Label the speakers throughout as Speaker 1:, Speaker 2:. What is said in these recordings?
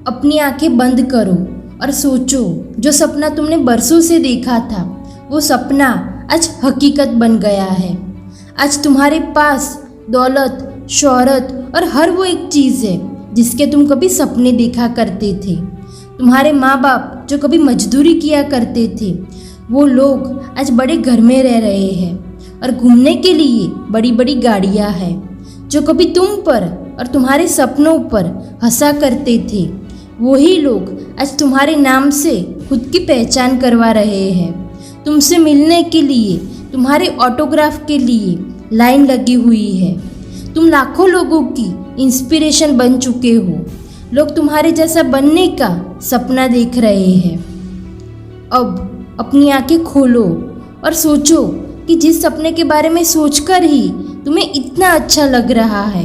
Speaker 1: अपनी आंखें बंद करो और सोचो, जो सपना तुमने बरसों से देखा था वो सपना आज हकीकत बन गया है। आज तुम्हारे पास दौलत, शोहरत और हर वो एक चीज़ है जिसके तुम कभी सपने देखा करते थे। तुम्हारे माँ बाप जो कभी मजदूरी किया करते थे वो लोग आज बड़े घर में रह रहे हैं और घूमने के लिए बड़ी बड़ी गाड़ियाँ हैं। जो कभी तुम पर और तुम्हारे सपनों पर हंसा करते थे वही लोग आज तुम्हारे नाम से खुद की पहचान करवा रहे हैं। तुमसे मिलने के लिए, तुम्हारे ऑटोग्राफ के लिए लाइन लगी हुई है। तुम लाखों लोगों की इंस्पिरेशन बन चुके हो। लोग तुम्हारे जैसा बनने का सपना देख रहे हैं। अब अपनी आंखें खोलो और सोचो कि जिस सपने के बारे में सोचकर ही तुम्हें इतना अच्छा लग रहा है,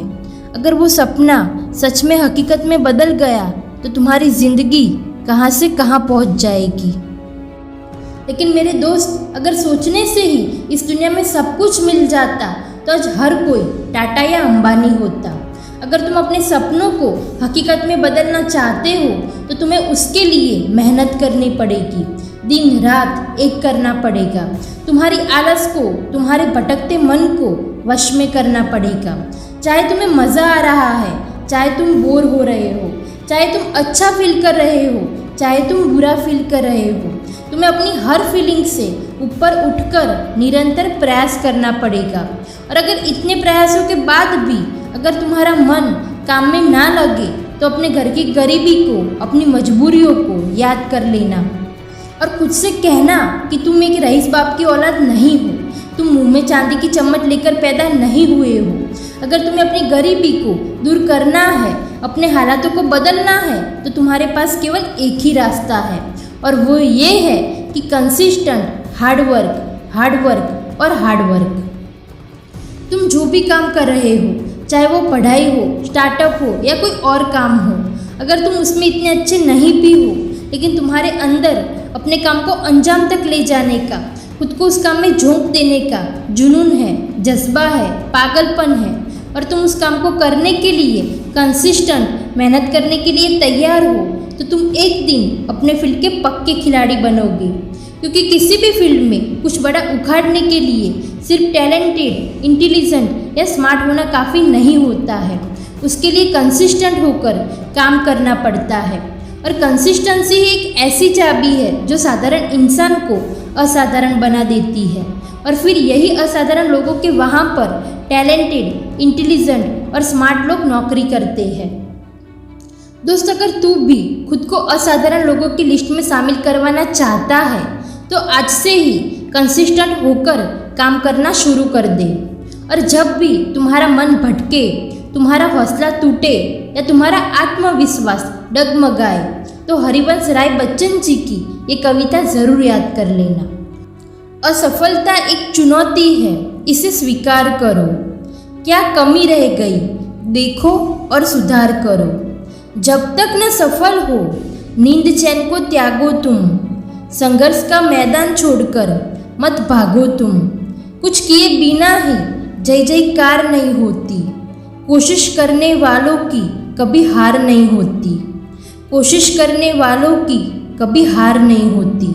Speaker 1: अगर वो सपना सच में हकीकत में बदल गया तो तुम्हारी ज़िंदगी कहाँ से कहाँ पहुँच जाएगी। लेकिन मेरे दोस्त, अगर सोचने से ही इस दुनिया में सब कुछ मिल जाता तो आज हर कोई टाटा या अंबानी होता। अगर तुम अपने सपनों को हकीकत में बदलना चाहते हो तो तुम्हें उसके लिए मेहनत करनी पड़ेगी, दिन रात एक करना पड़ेगा। तुम्हारी आलस को, तुम्हारे भटकते मन को वश में करना पड़ेगा। चाहे तुम्हें मज़ा आ रहा है, चाहे तुम बोर हो रहे हो, चाहे तुम अच्छा फील कर रहे हो, चाहे तुम बुरा फील कर रहे हो, तुम्हें अपनी हर फीलिंग से ऊपर उठकर निरंतर प्रयास करना पड़ेगा। और अगर इतने प्रयासों के बाद भी अगर तुम्हारा मन काम में ना लगे तो अपने घर की गरीबी को, अपनी मजबूरियों को याद कर लेना और खुद से कहना कि तुम एक रईस बाप की औलाद नहीं हो। तुम मुंह में चांदी की चम्मच लेकर पैदा नहीं हुए हो। अगर तुम्हें अपनी गरीबी को दूर करना है, अपने हालातों को बदलना है तो तुम्हारे पास केवल एक ही रास्ता है और वो ये है कि कंसिस्टेंट हार्डवर्क और हार्डवर्क। तुम जो भी काम कर रहे हो, चाहे वो पढ़ाई हो, स्टार्टअप हो या कोई और काम हो, अगर तुम उसमें इतने अच्छे नहीं भी हो लेकिन तुम्हारे अंदर अपने काम को अंजाम तक ले जाने का, खुद को उस काम में झोंक देने का जुनून है, जज्बा है, पागलपन है और तुम उस काम को करने के लिए कंसिस्टेंट मेहनत करने के लिए तैयार हो तो तुम एक दिन अपने फील्ड के पक्के खिलाड़ी बनोगे। क्योंकि किसी भी फील्ड में कुछ बड़ा उखाड़ने के लिए सिर्फ टैलेंटेड, इंटेलिजेंट या स्मार्ट होना काफ़ी नहीं होता है। उसके लिए कंसिस्टेंट होकर काम करना पड़ता है और कंसिस्टेंसी ही एक ऐसी चाबी है जो साधारण इंसान को असाधारण बना देती है और फिर यही असाधारण लोगों के वहाँ पर टैलेंटेड, इंटेलिजेंट और स्मार्ट लोग नौकरी करते हैं। दोस्त, अगर तू भी खुद को असाधारण लोगों की लिस्ट में शामिल करवाना चाहता है तो आज से ही कंसिस्टेंट होकर काम करना शुरू कर दे। और जब भी तुम्हारा मन भटके, तुम्हारा हौसला टूटे या तुम्हारा आत्मविश्वास डगमगाए तो हरिवंश राय बच्चन जी की ये कविता ज़रूर याद कर लेना। असफलता एक चुनौती है, इसे स्वीकार करो। क्या कमी रह गई देखो और सुधार करो। जब तक न सफल हो नींद चैन को त्यागो तुम। संघर्ष का मैदान छोड़कर मत भागो तुम। कुछ किए बिना ही जय जयकार नहीं होती। कोशिश करने वालों की कभी हार नहीं होती। कोशिश करने वालों की कभी हार नहीं होती।